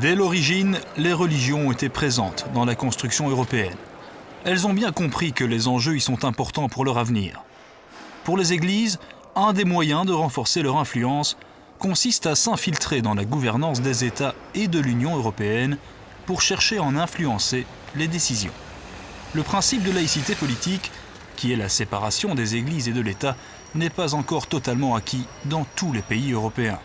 Dès l'origine, les religions ont été présentes dans la construction européenne. Elles ont bien compris que les enjeux y sont importants pour leur avenir. Pour les églises, un des moyens de renforcer leur influence consiste à s'infiltrer dans la gouvernance des États et de l'Union européenne pour chercher à en influencer les décisions. Le principe de laïcité politique, qui est la séparation des églises et de l'État, n'est pas encore totalement acquis dans tous les pays européens.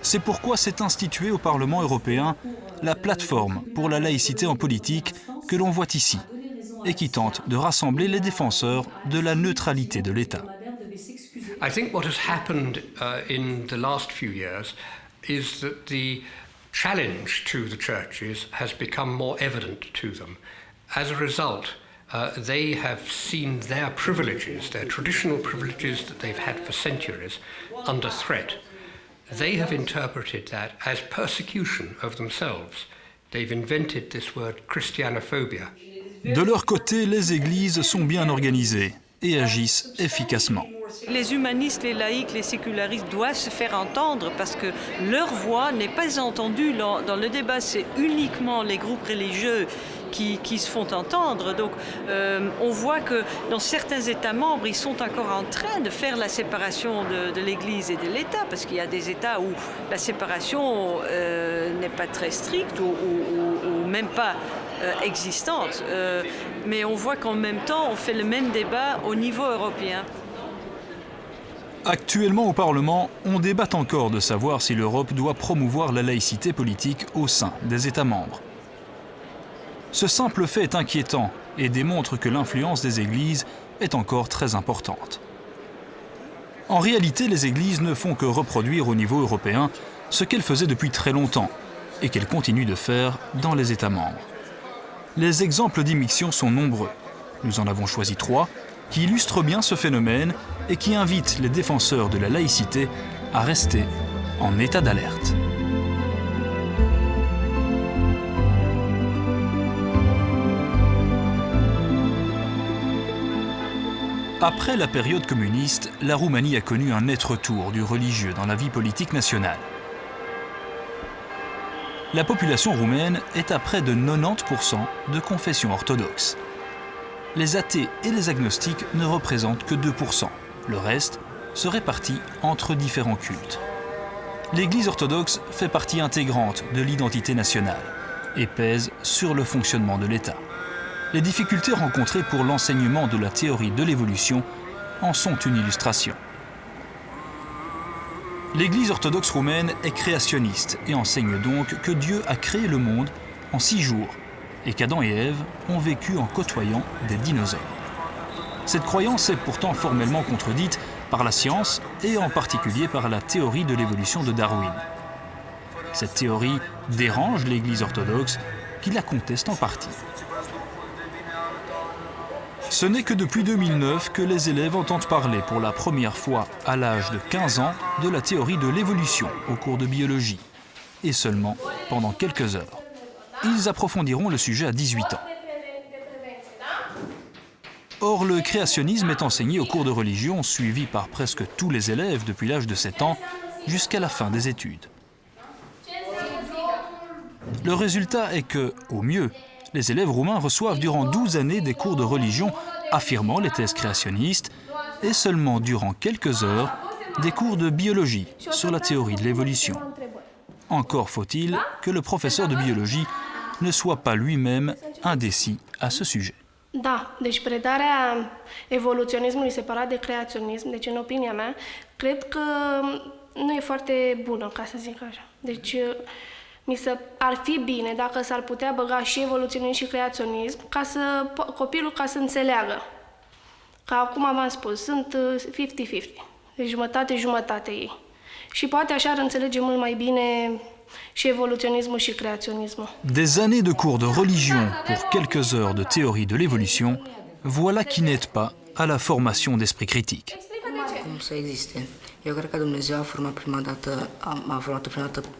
C'est pourquoi s'est instituée au Parlement européen la plateforme pour la laïcité en politique que l'on voit ici et qui tente de rassembler les défenseurs de la neutralité de l'État. I think what has happened in the last few years is that the challenge to the churches has become more evident to them. As a result, they have seen their privileges, their traditional privileges that they've had for centuries, under threat. They have interpreted that as persecution of themselves. They've invented this word Christianophobia. De leur côté, les églises sont bien organisées et agissent efficacement. Les humanistes, les laïcs, les sécularistes doivent se faire entendre parce que leur voix n'est pas entendue dans le débat. C'est uniquement les groupes religieux qui se font entendre. Donc on voit que dans certains États membres, ils sont encore en train de faire la séparation de l'Église et de l'État, parce qu'il y a des États où la séparation n'est pas très stricte ou même pas existante. Mais on voit qu'en même temps, on fait le même débat au niveau européen. Actuellement au Parlement, on débat encore de savoir si l'Europe doit promouvoir la laïcité politique au sein des États membres. Ce simple fait est inquiétant et démontre que l'influence des églises est encore très importante. En réalité, les églises ne font que reproduire au niveau européen ce qu'elles faisaient depuis très longtemps et qu'elles continuent de faire dans les États membres. Les exemples d'immixtion sont nombreux. Nous en avons choisi 3 qui illustrent bien ce phénomène et qui invitent les défenseurs de la laïcité à rester en état d'alerte. Après la période communiste, la Roumanie a connu un net retour du religieux dans la vie politique nationale. La population roumaine est à près de 90% de confession orthodoxe. Les athées et les agnostiques ne représentent que 2%. Le reste se répartit entre différents cultes. L'Église orthodoxe fait partie intégrante de l'identité nationale et pèse sur le fonctionnement de l'État. Les difficultés rencontrées pour l'enseignement de la théorie de l'évolution en sont une illustration. L'Église orthodoxe roumaine est créationniste et enseigne donc que Dieu a créé le monde en 6 jours et qu'Adam et Ève ont vécu en côtoyant des dinosaures. Cette croyance est pourtant formellement contredite par la science et en particulier par la théorie de l'évolution de Darwin. Cette théorie dérange l'Église orthodoxe qui la conteste en partie. Ce n'est que depuis 2009 que les élèves entendent parler pour la première fois à l'âge de 15 ans de la théorie de l'évolution au cours de biologie, et seulement pendant quelques heures. Ils approfondiront le sujet à 18 ans. Or, le créationnisme est enseigné au cours de religion suivi par presque tous les élèves depuis l'âge de 7 ans jusqu'à la fin des études. Le résultat est que, au mieux, les élèves roumains reçoivent durant 12 années des cours de religion affirmant les thèses créationnistes et seulement durant quelques heures des cours de biologie sur la théorie de l'évolution. Encore faut-il que le professeur de biologie ne soit pas lui-même indécis à ce sujet. Da, deci predarea evoluționismului separat de creaționism, deci în opinia mea, cred că nu e foarte bună, ca să zic așa. Deci ar fi bine dacă s-ar putea băga și evoluționism și creaționism ca să copilul ca să înțeleagă. Ca acum v-am spus, sunt 50-50, deci jumătate-jumătate ei. Și poate așa ar înțelege mult mai bine și evoluționismul și creaționismul. Des années de cours de religion pour quelques heures de théorie de l'évolution, voilà qui n'aide pas à la formation d'esprit critique. Cum să existe? Eu cred că Dumnezeu a format prima dată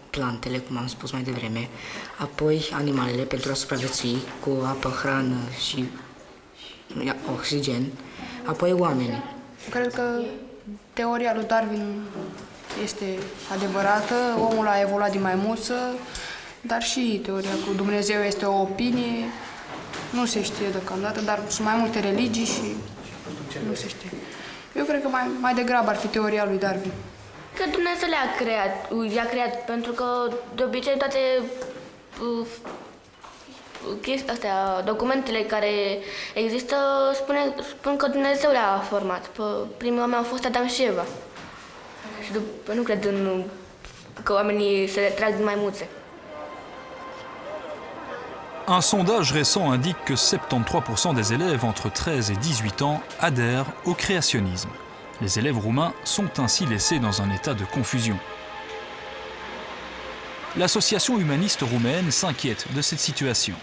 plantele, cum am spus mai devreme, apoi animalele pentru a supraviețui cu apă, hrană și oxigen, apoi oamenii. Cred că teoria lui Darwin este adevărată, omul a evoluat din maimuță Dar și teoria cu Dumnezeu este o opinie, nu se știe deocamdată, dar sunt mai multe religii și nu se știe. Eu cred că mai degrabă ar fi teoria lui Darwin. Că Dumnezeu i-a creat, pentru că de obicei toate documentele care există spun că Dumnezeu le-a format. Primii oameni au fost Adam și Eva. Și nu cred că oamenii se trag din maimuțe. Un sondage récent indique que 73% des élèves entre 13 et 18 ans adhèrent au créationnisme. Les élèves roumains sont ainsi laissés dans un état de confusion. L'association humaniste roumaine s'inquiète de cette situation.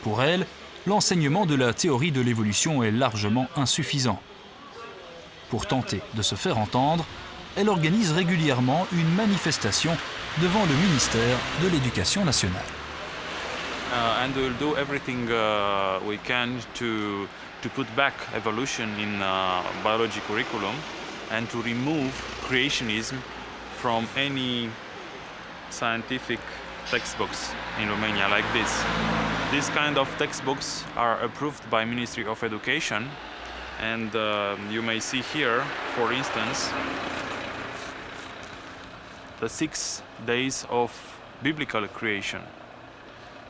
Pour elle, l'enseignement de la théorie de l'évolution est largement insuffisant. Pour tenter de se faire entendre, elle organise régulièrement une manifestation devant le ministère de l'Éducation nationale. And we'll do everything we can to put back evolution in biology curriculum and to remove creationism from any scientific textbooks in Romania like this. These kind of textbooks are approved by Ministry of Education, and you may see here, for instance, the 6 days of biblical creation.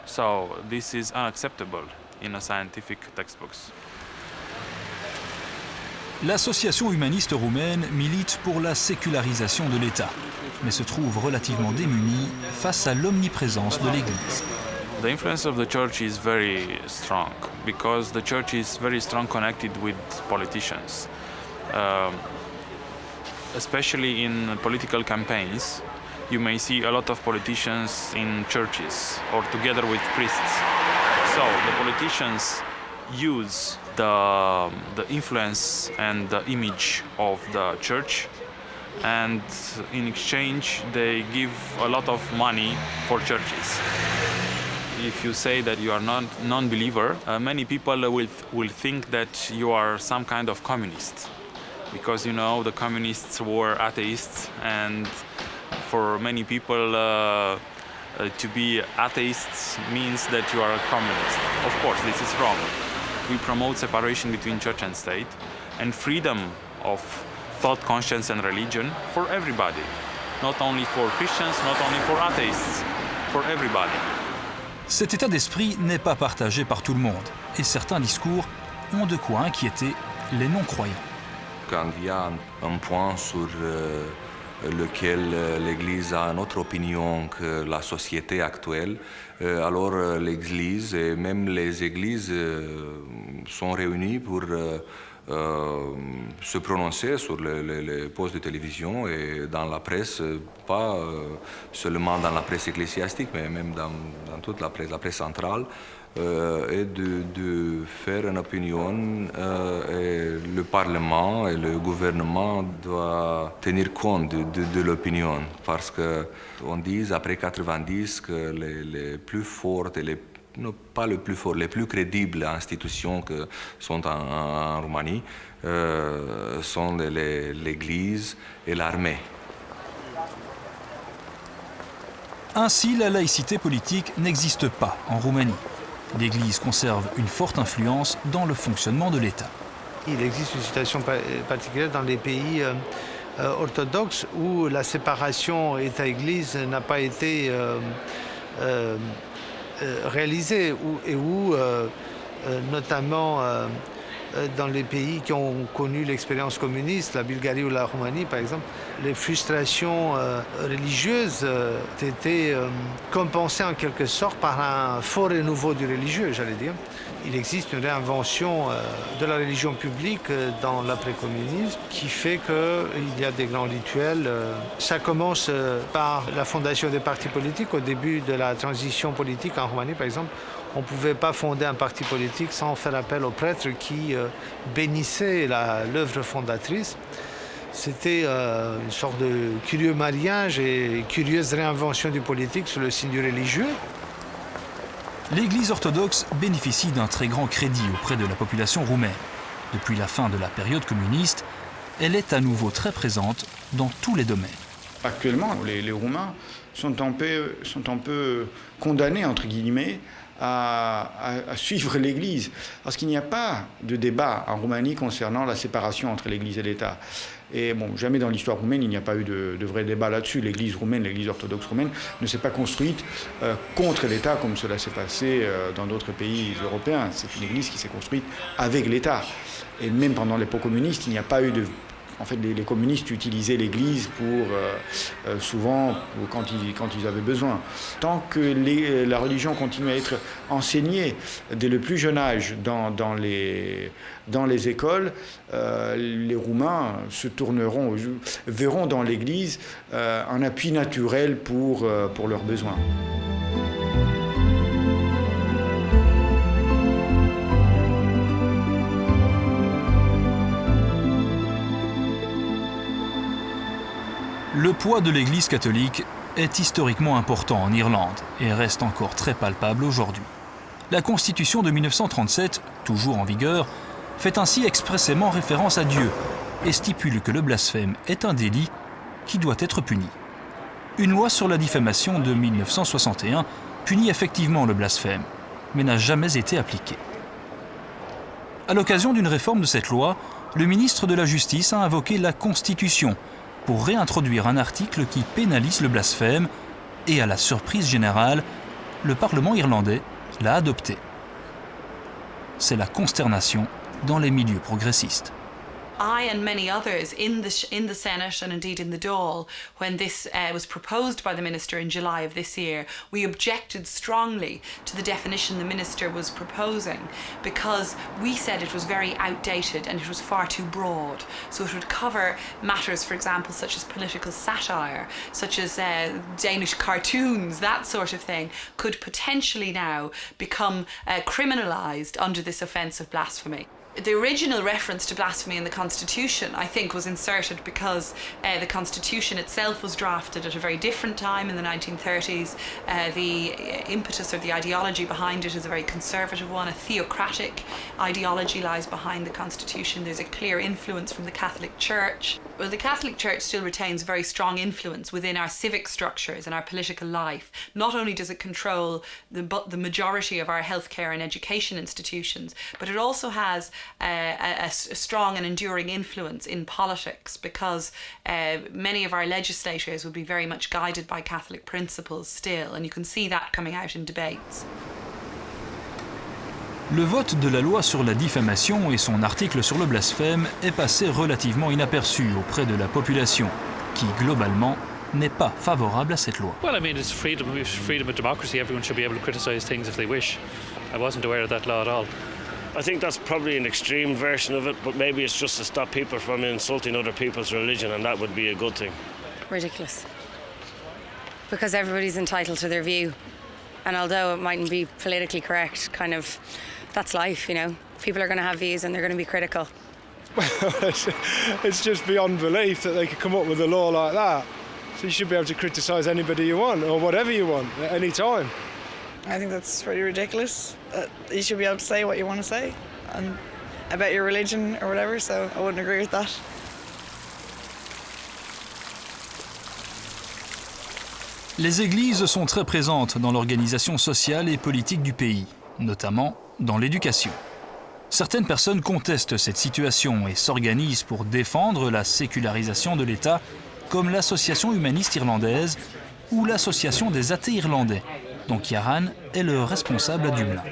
So this is unacceptable in a scientific textbooks. L'association humaniste roumaine milite pour la sécularisation de l'État, mais se trouve relativement démunie face à l'omniprésence de l'Église. The influence of the church is very strong because the church is very strong connected with politicians, especially in political campaigns. You may see a lot of politicians in churches or together with priests. So the politicians use the influence and the image of the church, and in exchange they give a lot of money for churches. If you say that you are not non-believer, many people will think that you are some kind of communist, because you know the communists were atheists, and for many people to be atheists means that you are a communist. Of course, this is wrong. We promote separation between church and state and freedom of thought, conscience and religion for everybody. Not only for Christians, not only for atheists, for everybody. Cet état d'esprit n'est pas partagé par tout le monde, et certains discours ont de quoi inquiéter les non-croyants. Quand il y a un point sur lequel l'Église a une autre opinion que la société actuelle, alors l'Église et même les églises sont réunies pour se prononcer sur les postes de télévision et dans la presse, pas seulement dans la presse ecclésiastique, mais même dans toute la presse centrale, et de faire une opinion. Et le Parlement et le gouvernement doivent tenir compte de l'opinion, parce qu'on dit après 90 que les plus fortes et non pas les plus forts, les plus crédibles institutions que sont en Roumanie sont l'Église et l'armée. Ainsi, la laïcité politique n'existe pas en Roumanie. L'Église conserve une forte influence dans le fonctionnement de l'État. Il existe une situation particulière dans les pays orthodoxes où la séparation État-Église n'a pas été réalisée et où, notamment dans les pays qui ont connu l'expérience communiste, la Bulgarie ou la Roumanie par exemple, les frustrations religieuses étaient compensées en quelque sorte par un fort renouveau du religieux, j'allais dire. Il existe une réinvention de la religion publique dans l'après-communisme qui fait qu'il y a des grands rituels. Ça commence par la fondation des partis politiques. Au début de la transition politique en Roumanie, par exemple, on ne pouvait pas fonder un parti politique sans faire appel aux prêtres qui bénissaient l'œuvre fondatrice. C'était une sorte de curieux mariage et curieuse réinvention du politique sous le signe du religieux. L'Église orthodoxe bénéficie d'un très grand crédit auprès de la population roumaine. Depuis la fin de la période communiste, elle est à nouveau très présente dans tous les domaines. Actuellement, les Roumains sont un peu condamnés, entre guillemets, à suivre l'Église. Parce qu'il n'y a pas de débat en Roumanie concernant la séparation entre l'Église et l'État. Et bon, jamais dans l'histoire roumaine, il n'y a pas eu de vrai débat là-dessus. L'Église roumaine, l'Église orthodoxe roumaine, ne s'est pas construite contre l'État comme cela s'est passé dans d'autres pays européens. C'est une Église qui s'est construite avec l'État. Et même pendant l'époque communiste, il n'y a pas eu de... En fait, les communistes utilisaient l'Église souvent quand ils avaient besoin. Tant que la religion continue à être enseignée dès le plus jeune âge dans les écoles, les Roumains verront dans l'Église un appui naturel pour leurs besoins. Le poids de l'Église catholique est historiquement important en Irlande et reste encore très palpable aujourd'hui. La Constitution de 1937, toujours en vigueur, fait ainsi expressément référence à Dieu et stipule que le blasphème est un délit qui doit être puni. Une loi sur la diffamation de 1961 punit effectivement le blasphème, mais n'a jamais été appliquée. À l'occasion d'une réforme de cette loi, le ministre de la Justice a invoqué la Constitution pour réintroduire un article qui pénalise le blasphème et, à la surprise générale, le Parlement irlandais l'a adopté. C'est la consternation dans les milieux progressistes. I and many others in the Senate and indeed in the Dáil, when this was proposed by the Minister in July of this year, we objected strongly to the definition the Minister was proposing because we said it was very outdated and it was far too broad. So it would cover matters, for example, such as political satire, such as Danish cartoons, that sort of thing, could potentially now become criminalised under this offence of blasphemy. The original reference to blasphemy in the Constitution, I think, was inserted because the Constitution itself was drafted at a very different time in the 1930s. The impetus or the ideology behind it is a very conservative one. A theocratic ideology lies behind the Constitution. There's a clear influence from the Catholic Church. Well, the Catholic Church still retains very strong influence within our civic structures and our political life. Not only does it control the majority of our healthcare and education institutions, but it also has a strong and enduring influence in politics because many of our legislators would be very much guided by Catholic principles still, and you can see that coming out in debates. Le vote de la loi sur la diffamation et son article sur le blasphème est passé relativement inaperçu auprès de la population, qui globalement n'est pas favorable à cette loi. Well, I mean, it's freedom of democracy. Everyone should be able to criticize things if they wish. I wasn't aware of that law at all. I think that's probably an extreme version of it, but maybe it's just to stop people from insulting other people's religion, and that would be a good thing. Ridiculous. Because everybody's entitled to their view. And although it mightn't be politically correct, that's life, you know. People are going to have views and they're going to be critical. Well, it's just beyond belief that they could come up with a law like that. So you should be able to criticise anybody you want, or whatever you want, at any time. I think that's pretty ridiculous. You should be able to say what you want to say and about your religion or whatever, so I wouldn't agree with that. Les églises sont très présentes dans l'organisation sociale et politique du pays, notamment dans l'éducation. Certaines personnes contestent cette situation et s'organisent pour défendre la sécularisation de l'État, comme l'Association humaniste irlandaise ou l'Association des athées irlandais, dont Ciarán est le responsable à Dublin.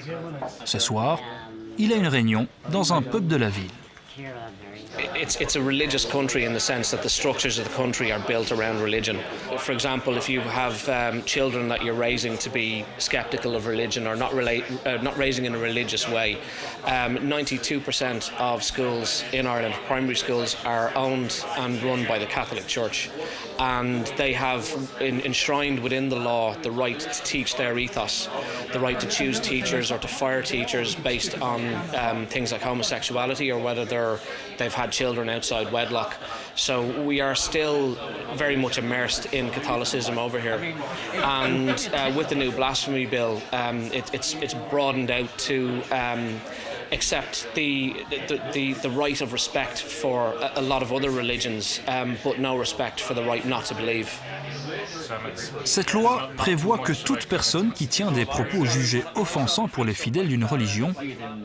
Ce soir, il a une réunion dans un pub de la ville. It's a religious country in the sense that the structures of the country are built around religion. For example, if you have children that you're raising to be skeptical of religion or not raising in a religious way, 92% of schools in Ireland, primary schools, are owned and run by the Catholic Church. And they have enshrined within the law the right to teach their ethos, the right to choose teachers or to fire teachers based on things like homosexuality or whether they've had children outside wedlock. So we are still very much immersed in Catholicism over here. And with the new blasphemy bill, it's broadened out to accept the right of respect for a lot of other religions, but no respect for the right not to believe. Cette loi prévoit que toute personne qui tient des propos jugés offensants pour les fidèles d'une religion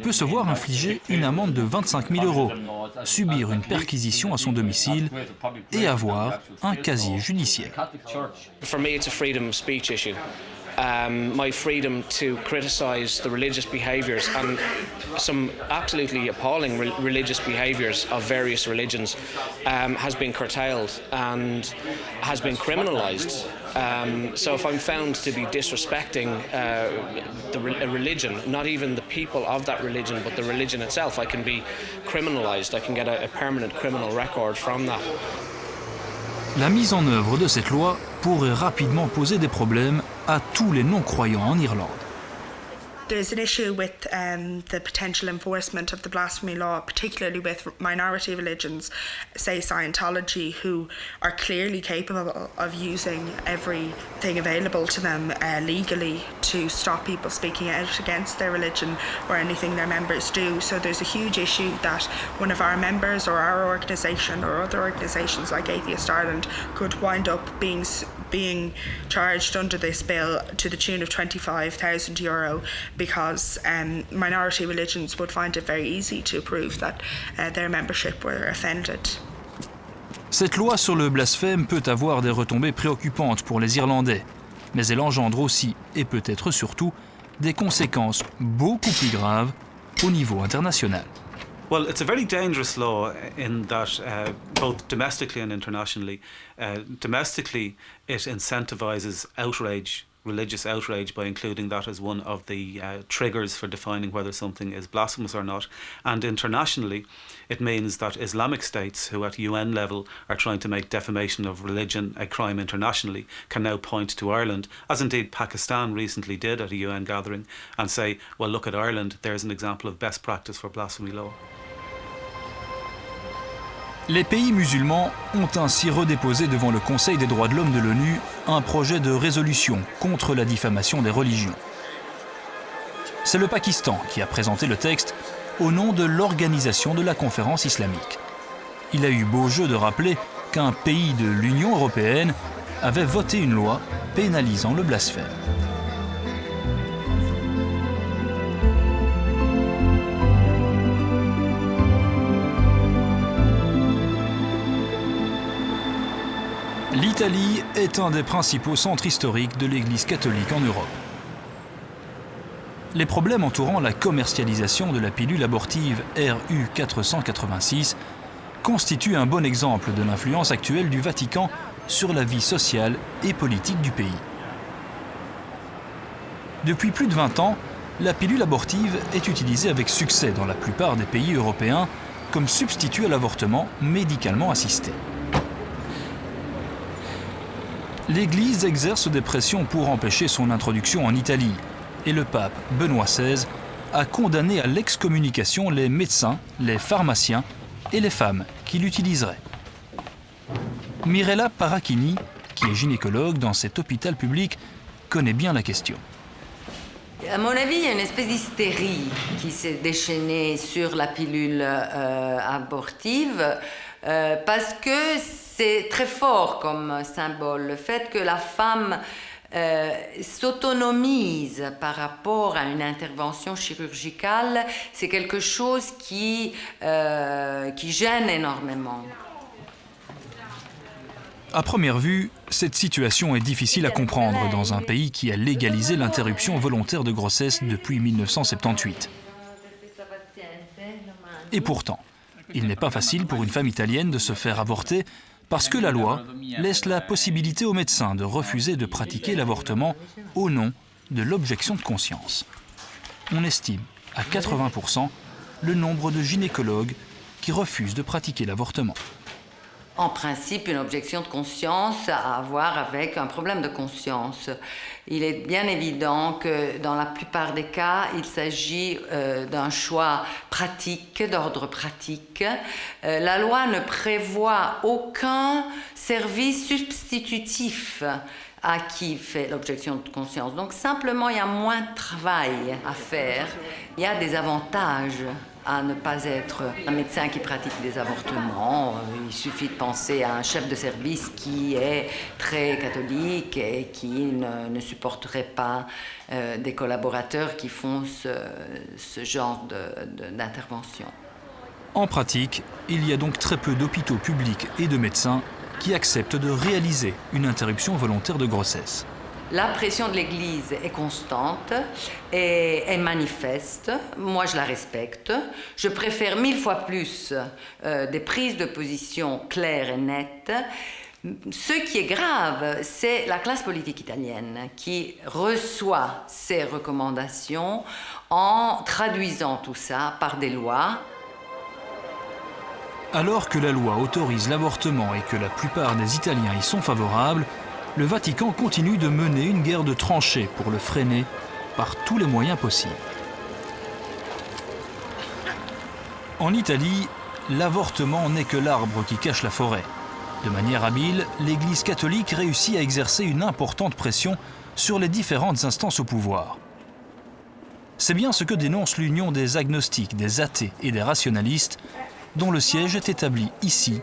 peut se voir infliger une amende de 25 000 €, subir une perquisition à son domicile et avoir un casier judiciaire. For me, it's a freedom of speech issue. My freedom to criticise the religious behaviours and some absolutely appalling religious behaviours of various religions has been curtailed and has been criminalised. So if I'm found to be disrespecting a religion, not even the people of that religion, but the religion itself, I can be criminalised. I can get a permanent criminal record from that. La mise en œuvre de cette loi pourrait rapidement poser des problèmes à tous les non-croyants en Irlande. There's an issue with the potential enforcement of the blasphemy law, particularly with minority religions, say Scientology, who are clearly capable of using everything available to them legally to stop people speaking out against their religion or anything their members do. So there's a huge issue that one of our members or our organisation or other organisations like Atheist Ireland could wind up being charged under this bill to the tune of €25,000 because minority religions would find it very easy to prove that their membership were offended. Cette loi sur le blasphème peut avoir des retombées préoccupantes pour les Irlandais, mais elle engendre aussi, et peut-être surtout, des conséquences beaucoup plus graves au niveau international. Well, it's a very dangerous law in that both domestically and internationally. Domestically, it incentivises outrage, religious outrage, by including that as one of the triggers for defining whether something is blasphemous or not. And internationally, it means that Islamic states who at UN level are trying to make defamation of religion a crime internationally can now point to Ireland, as indeed Pakistan recently did at a UN gathering, and say, well, look at Ireland, there's an example of best practice for blasphemy law. Les pays musulmans ont ainsi redéposé devant le Conseil des droits de l'homme de l'ONU un projet de résolution contre la diffamation des religions. C'est le Pakistan qui a présenté le texte au nom de l'Organisation de la Conférence islamique. Il a eu beau jeu de rappeler qu'un pays de l'Union européenne avait voté une loi pénalisant le blasphème. L'Italie est un des principaux centres historiques de l'Église catholique en Europe. Les problèmes entourant la commercialisation de la pilule abortive RU 486 constituent un bon exemple de l'influence actuelle du Vatican sur la vie sociale et politique du pays. Depuis plus de 20 ans, la pilule abortive est utilisée avec succès dans la plupart des pays européens comme substitut à l'avortement médicalement assisté. L'Église exerce des pressions pour empêcher son introduction en Italie et le pape Benoît XVI a condamné à l'excommunication les médecins, les pharmaciens et les femmes qui l'utiliseraient. Mirella Paracchini, qui est gynécologue dans cet hôpital public, connaît bien la question. À mon avis, il y a une espèce d'hystérie qui s'est déchaînée sur la pilule abortive parce que c'est très fort comme symbole. Le fait que la femme s'autonomise par rapport à une intervention chirurgicale, c'est quelque chose qui gêne énormément. À première vue, cette situation est difficile à comprendre dans un pays qui a légalisé l'interruption volontaire de grossesse depuis 1978. Et pourtant, il n'est pas facile pour une femme italienne de se faire avorter parce que la loi laisse la possibilité aux médecins de refuser de pratiquer l'avortement au nom de l'objection de conscience. On estime à 80% le nombre de gynécologues qui refusent de pratiquer l'avortement. En principe, une objection de conscience a à voir avec un problème de conscience. Il est bien évident que dans la plupart des cas, il s'agit d'un choix pratique, d'ordre pratique. La loi ne prévoit aucun service substitutif à qui fait l'objection de conscience. Donc simplement, il y a moins de travail à faire. Il y a des avantages à ne pas être un médecin qui pratique des avortements. Il suffit de penser à un chef de service qui est très catholique et qui ne supporterait pas des collaborateurs qui font ce genre d'intervention. En pratique, il y a donc très peu d'hôpitaux publics et de médecins qui acceptent de réaliser une interruption volontaire de grossesse. La pression de l'Église est constante et est manifeste. Moi, je la respecte. Je préfère 1000 fois plus des prises de position claires et nettes. Ce qui est grave, c'est la classe politique italienne qui reçoit ces recommandations en traduisant tout ça par des lois. Alors que la loi autorise l'avortement et que la plupart des Italiens y sont favorables, le Vatican continue de mener une guerre de tranchées pour le freiner par tous les moyens possibles. En Italie, l'avortement n'est que l'arbre qui cache la forêt. De manière habile, l'Église catholique réussit à exercer une importante pression sur les différentes instances au pouvoir. C'est bien ce que dénonce l'Union des agnostiques, des athées et des rationalistes, dont le siège est établi ici,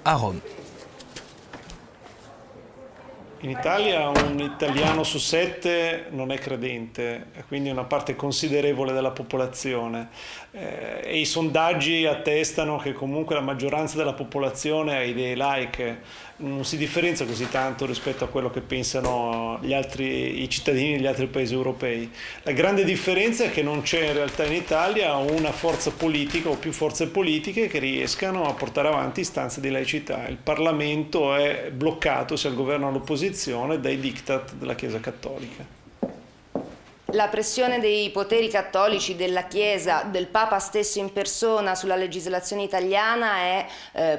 à Rome. In Italia un italiano su 7 non è credente, quindi una parte considerevole della popolazione. E i sondaggi attestano che comunque la maggioranza della popolazione ha idee laiche, non si differenzia così tanto rispetto a quello che pensano i cittadini degli altri paesi europei. La grande differenza è che non c'è in realtà in Italia una forza politica o più forze politiche che riescano a portare avanti istanze di laicità. Il Parlamento è bloccato, sia il governo all'opposizione, dai diktat della Chiesa Cattolica. La pressione dei poteri cattolici, della Chiesa, del Papa stesso in persona sulla legislazione italiana è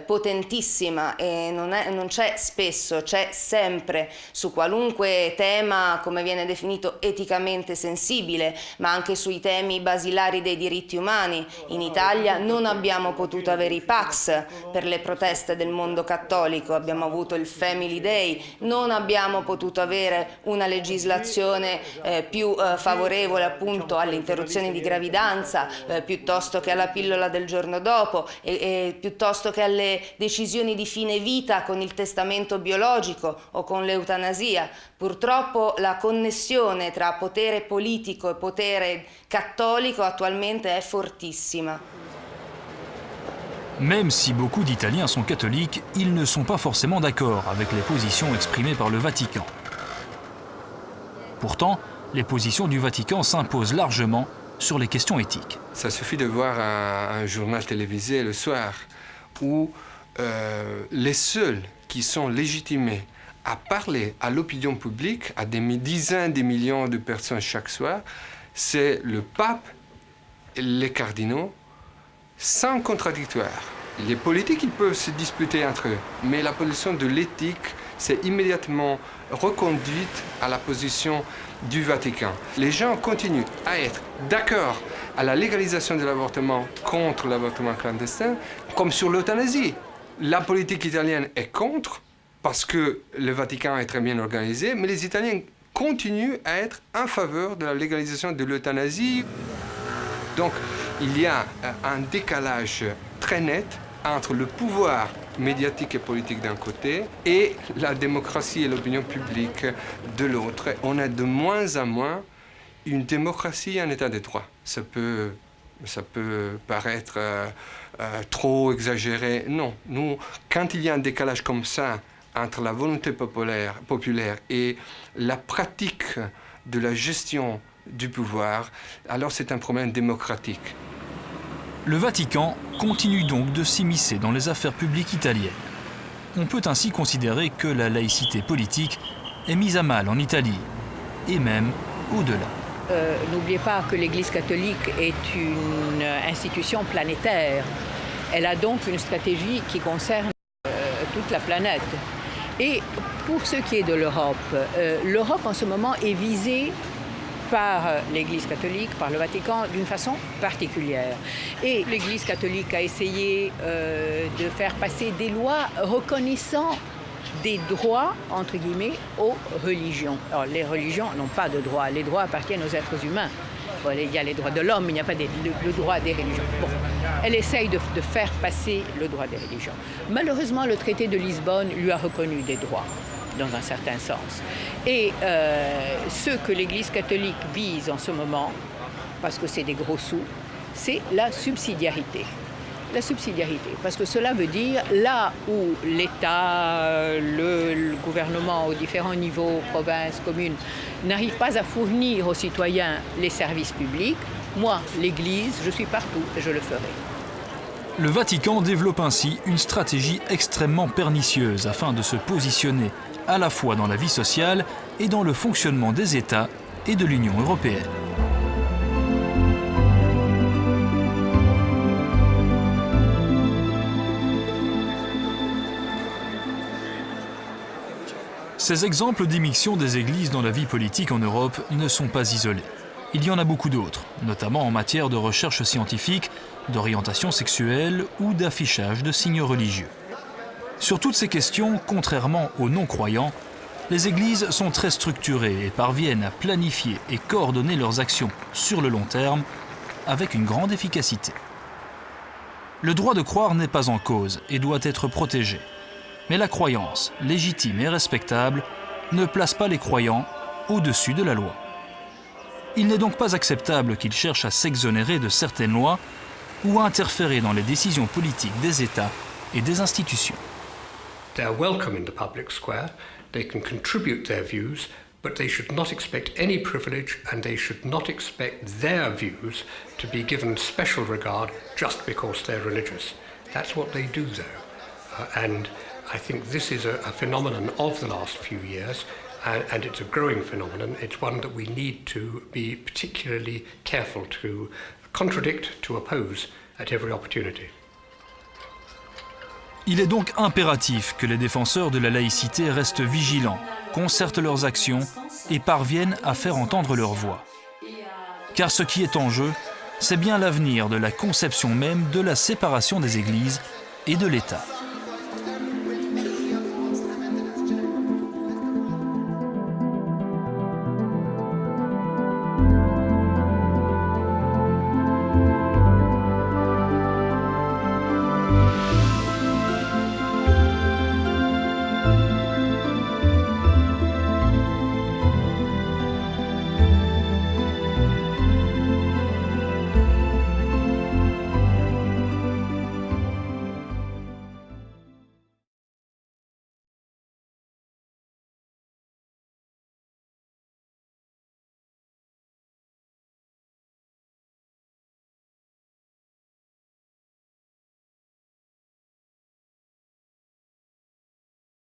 potentissima e non c'è spesso, c'è sempre su qualunque tema, come viene definito, eticamente sensibile, ma anche sui temi basilari dei diritti umani. In Italia non abbiamo potuto avere i Pax per le proteste del mondo cattolico, abbiamo avuto il Family Day, non abbiamo potuto avere una legislazione più favorevole appunto alle interruzioni di gravidanza piuttosto che alla pillola del giorno dopo e piuttosto che alle decisioni di fine vita con il testamento biologico o con l'eutanasia. Purtroppo la connessione tra potere politico e potere cattolico attualmente è fortissima. Même si beaucoup d'Italiens sont catholiques, ils ne sont pas forcément d'accord avec les positions exprimées par le Vatican. Pourtant, les positions du Vatican s'imposent largement sur les questions éthiques. Ça suffit de voir un journal télévisé le soir où les seuls qui sont légitimés à parler à l'opinion publique, à des dizaines de millions de personnes chaque soir, c'est le pape et les cardinaux, sans contradictoire. Les politiques, ils peuvent se disputer entre eux, mais la position de l'éthique, c'est immédiatement reconduite à la position du Vatican. Les gens continuent à être d'accord à la légalisation de l'avortement contre l'avortement clandestin, comme sur l'euthanasie. La politique italienne est contre, parce que le Vatican est très bien organisé, mais les Italiens continuent à être en faveur de la légalisation de l'euthanasie. Donc, il y a un décalage très net entre le pouvoir médiatique et politique d'un côté et la démocratie et l'opinion publique de l'autre. On a de moins en moins une démocratie et un état de droit. Ça peut paraître trop exagéré. Non, nous, quand il y a un décalage comme ça entre la volonté populaire et la pratique de la gestion du pouvoir, alors c'est un problème démocratique. Le Vatican continue donc de s'immiscer dans les affaires publiques italiennes. On peut ainsi considérer que la laïcité politique est mise à mal en Italie, et même au-delà. N'oubliez pas que l'Église catholique est une institution planétaire. Elle a donc une stratégie qui concerne toute la planète. Et pour ce qui est de l'Europe, l'Europe en ce moment est visée par l'Église catholique, par le Vatican, d'une façon particulière. Et l'Église catholique a essayé de faire passer des lois reconnaissant des droits, entre guillemets, aux religions. Alors, les religions n'ont pas de droits. Les droits appartiennent aux êtres humains. Bon, il y a les droits de l'homme, mais il n'y a pas le droit des religions. Bon, elle essaye de faire passer le droit des religions. Malheureusement, le traité de Lisbonne lui a reconnu des droits, dans un certain sens. Et ce que l'Église catholique vise en ce moment, parce que c'est des gros sous, c'est la subsidiarité. La subsidiarité, parce que cela veut dire là où l'État, le gouvernement aux différents niveaux, provinces, communes, n'arrivent pas à fournir aux citoyens les services publics, moi, l'Église, je suis partout et je le ferai. Le Vatican développe ainsi une stratégie extrêmement pernicieuse afin de se positionner à la fois dans la vie sociale et dans le fonctionnement des États et de l'Union européenne. Ces exemples d'immixtion des églises dans la vie politique en Europe ne sont pas isolés. Il y en a beaucoup d'autres, notamment en matière de recherche scientifique, d'orientation sexuelle ou d'affichage de signes religieux. Sur toutes ces questions, contrairement aux non-croyants, les églises sont très structurées et parviennent à planifier et coordonner leurs actions sur le long terme avec une grande efficacité. Le droit de croire n'est pas en cause et doit être protégé. Mais la croyance, légitime et respectable, ne place pas les croyants au-dessus de la loi. Il n'est donc pas acceptable qu'ils cherchent à s'exonérer de certaines lois ou à interférer dans les décisions politiques des États et des institutions. They are welcome in the public square, they can contribute their views, but they should not expect any privilege and they should not expect their views to be given special regard just because they're religious. That's what they do though. And I think this is a phenomenon of the last few years, and it's a growing phenomenon. It's one that we need to be particularly careful to contradict, to oppose at every opportunity. Il est donc impératif que les défenseurs de la laïcité restent vigilants, concertent leurs actions et parviennent à faire entendre leur voix. Car ce qui est en jeu, c'est bien l'avenir de la conception même de la séparation des églises et de l'État.